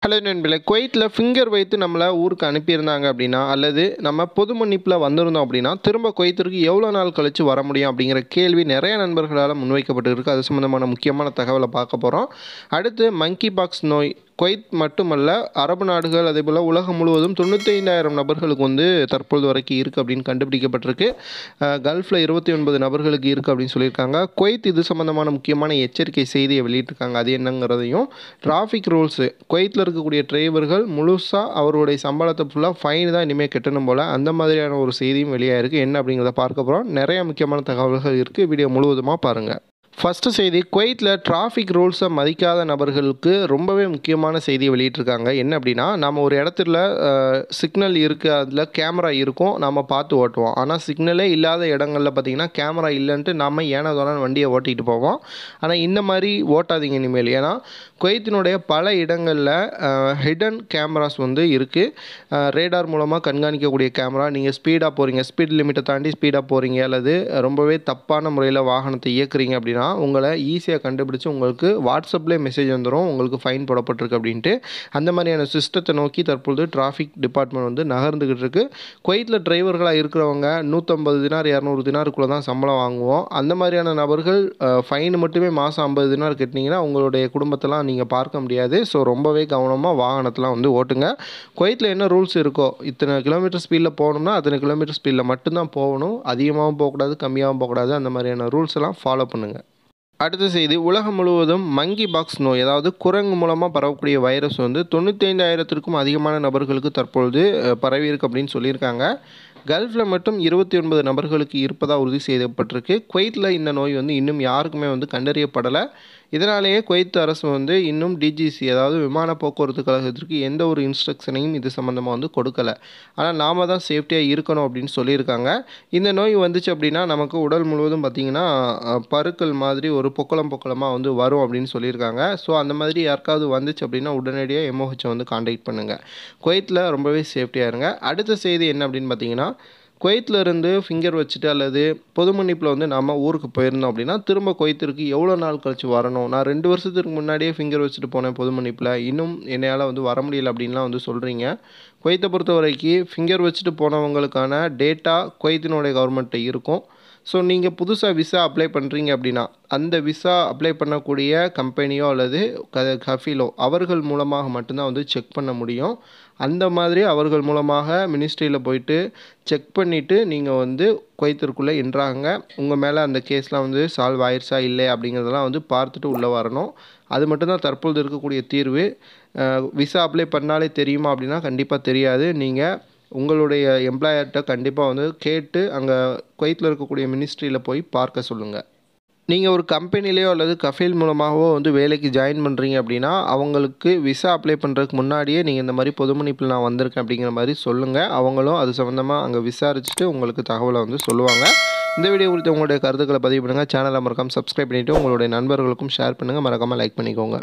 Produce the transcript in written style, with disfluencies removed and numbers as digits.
Hello நண்பர்களே, குவைத்தில் finger வைத்து நம்மளை ஊருக்கு அனுப்பியிருந்தாங்க அப்படின்னா, அல்லது நம்ம பொது மன்னிப்பில் வந்திருந்தோம் அப்படின்னா, திரும்ப குவைத்திற்கு எவ்வளோ நாள் கழித்து வர முடியும் அப்படிங்கிற கேள்வி நிறைய நண்பர்களால் முன்வைக்கப்பட்டு இருக்குது. அது சம்மந்தமான முக்கியமான தகவலை பார்க்க போகிறோம். அடுத்து மங்கி பாக்ஸ் நோய் குவைத் மட்டுமல்ல, அரபு நாடுகள் அதேபோல் உலகம் முழுவதும் 95,000 நபர்களுக்கு தற்பொழுது வரைக்கும் இருக்குது அப்படின்னு கண்டுபிடிக்கப்பட்டிருக்கு. கல்ஃபில் 29 நபர்களுக்கு இருக்குது அப்படின்னு சொல்லியிருக்காங்க. குவைத் இது சம்மந்தமான முக்கியமான எச்சரிக்கை செய்தியை வெளியிட்டிருக்காங்க. அது என்னங்கிறதையும், டிராஃபிக் ரூல்ஸு குவைத்தில் இருக்கக்கூடிய டிரைவர்கள் முழுசாக அவருடைய சம்பளத்தை ஃபுல்லாக ஃபைன் தான் இனிமேல் கட்டணும் போல், அந்த மாதிரியான ஒரு செய்தியும் வெளியாகிருக்கு. என்ன அப்படிங்கிறத பார்க்க போகிறோம். நிறைய முக்கியமான தகவல்கள் இருக்குது. வீடியோ முழுவதுமாக பாருங்கள். ஃபஸ்ட்டு செய்தி, குவைத்தில் டிராஃபிக் ரூல்ஸை மதிக்காத நபர்களுக்கு ரொம்பவே முக்கியமான செய்தியை வெளியிட்டிருக்காங்க. என்ன அப்படின்னா, நம்ம ஒரு இடத்துல சிக்னல் இருக்குது, அதில் கேமரா இருக்கும், நம்ம பார்த்து ஓட்டுவோம். ஆனால் சிக்னலே இல்லாத இடங்களில் பார்த்திங்கன்னா கேமரா இல்லைன்ட்டு நம்ம ஏனோதானே வண்டியை ஓட்டிகிட்டு போவோம். ஆனால் இந்த மாதிரி ஓட்டாதீங்க இனிமேல். ஏன்னா குவைத்தினுடைய பல இடங்களில் ஹிடன் கேமராஸ் இருக்குது. ரேடார் மூலமாக கண்காணிக்கக்கூடிய கேமரா. நீங்கள் ஸ்பீடாக போகிறீங்க, ஸ்பீட் லிமிட்டை தாண்டி ஸ்பீடாக போகிறீங்க, அல்லது ரொம்பவே தப்பான முறையில் வாகனத்தை இயக்குறீங்க அப்படின்னா உங்களை ஈஸியாக கண்டுபிடிச்சி உங்களுக்கு வாட்ஸ்அப்லேயே மெசேஜ் வந்துடும், உங்களுக்கு ஃபைன் போடப்பட்டிருக்கு அப்படின்ட்டு. அந்த மாதிரியான சிஸ்டத்தை நோக்கி தற்பொழுது டிராஃபிக் டிபார்ட்மெண்ட் நகர்ந்துக்கிட்டு இருக்குது. குவைத்தில் டிரைவர்களாக இருக்கிறவங்க 150 தினார் 200 தினாருக்குள்ளே தான் சம்பளம் வாங்குவோம். அந்த மாதிரியான நபர்கள் ஃபைன் மட்டுமே மாதம் 50 தினார் கட்டினீங்கன்னா உங்களுடைய குடும்பத்தெல்லாம் நீங்கள் பார்க்க முடியாது. ஸோ ரொம்பவே கவனமாக வாகனத்தெலாம் ஓட்டுங்க. குவைத்தில் என்ன ரூல்ஸ் இருக்கோ, இத்தனை கிலோமீட்டர் ஸ்பீடில் போகணும்னா அத்தனை கிலோமீட்டர் ஸ்பீடில் மட்டும்தான் போகணும். அதிகமாகவும் போகக்கூடாது, கம்மியாகவும் போகக்கூடாது. அந்த மாதிரியான ரூல்ஸ் எல்லாம் ஃபாலோ பண்ணுங்கள். அடுத்த செய்தி, உலகம் முழுவதும் மங்கி பாக்ஸ் நோய், அதாவது குரங்கு மூலமாக பரவக்கூடிய வைரஸ் 95,000க்கும் அதிகமான நபர்களுக்கு தற்பொழுது பரவி இருக்கு அப்படின்னு சொல்லியிருக்காங்க. கல்ஃபில் மட்டும் 29 நபர்களுக்கு இருப்பதாக உறுதி செய்யப்பட்டிருக்கு. குவைத்தில் இந்த நோய் இன்னும் யாருக்குமே கண்டறியப்படலை. இதனாலேயே குவைத் அரசு இன்னும் டிஜிசி, அதாவது விமான போக்குவரத்து கழகத்திற்கு எந்த ஒரு இன்ஸ்ட்ரக்ஷனையும் இது சம்மந்தமாக கொடுக்கலை. ஆனால் நாம் தான் சேஃப்டியாக இருக்கணும் அப்படின்னு சொல்லியிருக்காங்க. இந்த நோய் வந்துச்சு அப்படின்னா நமக்கு உடல் முழுவதும் பார்த்திங்கன்னா பருக்கள் மாதிரி ஒரு பொக்களமாக வரும் அப்படின்னு சொல்லியிருக்காங்க. ஸோ அந்த மாதிரி யாருக்காவது வந்துச்சு அப்படின்னா உடனடியாக எம்ஓஹெச்சை கான்டாக்ட் பண்ணுங்கள். குவைத்தில் ரொம்பவே சேஃப்டியாக இருங்க. அடுத்த செய்தி என்ன அப்படின்னு பார்த்தீங்கன்னா, குவைத்தில் இருந்து ஃபிங்கர் வச்சுட்டு அல்லது பொது மன்னிப்பில் நாம் ஊருக்கு போயிருந்தோம் அப்படின்னா திரும்ப குவைத்திற்கு எவ்வளோ நாள் கழிச்சு வரணும். நான் 2 வருஷத்துக்கு முன்னாடியே ஃபிங்கர் வச்சுட்டு போனேன் பொது மன்னிப்பில், இன்னும் என்னையால் வர முடியல அப்படின்லாம் சொல்கிறீங்க. குவைத்தை பொறுத்த வரைக்கும் ஃபிங்கர் வச்சுட்டு போனவங்களுக்கான டேட்டா குவைத்தினுடைய கவர்மெண்ட்டை இருக்கும். ஸோ நீங்கள் புதுசாக விசா அப்ளை பண்ணுறீங்க அப்படின்னா அந்த விசா அப்ளை பண்ணக்கூடிய கம்பெனியோ அல்லது கஃபீலோ அவர்கள் மூலமாக மட்டும்தான் செக் பண்ண முடியும். அந்த மாதிரி அவர்கள் மூலமாக மினிஸ்ட்ரியில் போயிட்டு செக் பண்ணிவிட்டு நீங்கள் குவைத்திற்குள்ளே என்றாங்க. உங்கள் மேலே அந்த கேஸ்லாம் சால்வ் ஆயிடுச்சா இல்லை அப்படிங்கிறதெல்லாம் பார்த்துட்டு உள்ளே வரணும். அது மட்டும்தான் தற்பொழுது இருக்கக்கூடிய தீர்வு. விசா அப்ளை பண்ணாலே தெரியுமா அப்படின்னா கண்டிப்பாக தெரியாது. நீங்கள் உங்களுடைய எம்ப்ளாயர்கிட்ட கண்டிப்பாக கேட்டு அங்கே குவைத்தில் இருக்கக்கூடிய மினிஸ்ட்ரியில் போய் பார்க்க சொல்லுங்கள். நீங்கள் ஒரு கம்பெனிலேயோ அல்லது கஃபீல் மூலமாகவோ வேலைக்கு ஜாயின் பண்ணுறீங்க அப்படின்னா அவங்களுக்கு விசா அப்ளை பண்ணுறதுக்கு முன்னாடியே நீங்கள் இந்த மாதிரி பொது மன்னிப்பில் நான் வந்திருக்கேன் அப்படிங்கிற மாதிரி சொல்லுங்கள். அவங்களும் அது சம்மந்தமாக அங்கே விசாரிச்சுட்டு உங்களுக்கு தகவலை சொல்லுவாங்க. இந்த வீடியோ குறித்து உங்களுடைய கருத்துக்களை பதிவு பண்ணுங்கள். சேனலை மறக்காமல் சப்ஸ்கிரைப் பண்ணிவிட்டு உங்களுடைய நண்பர்களுக்கும் ஷேர் பண்ணுங்கள். மறக்காமல் லைக் பண்ணிக்கோங்க.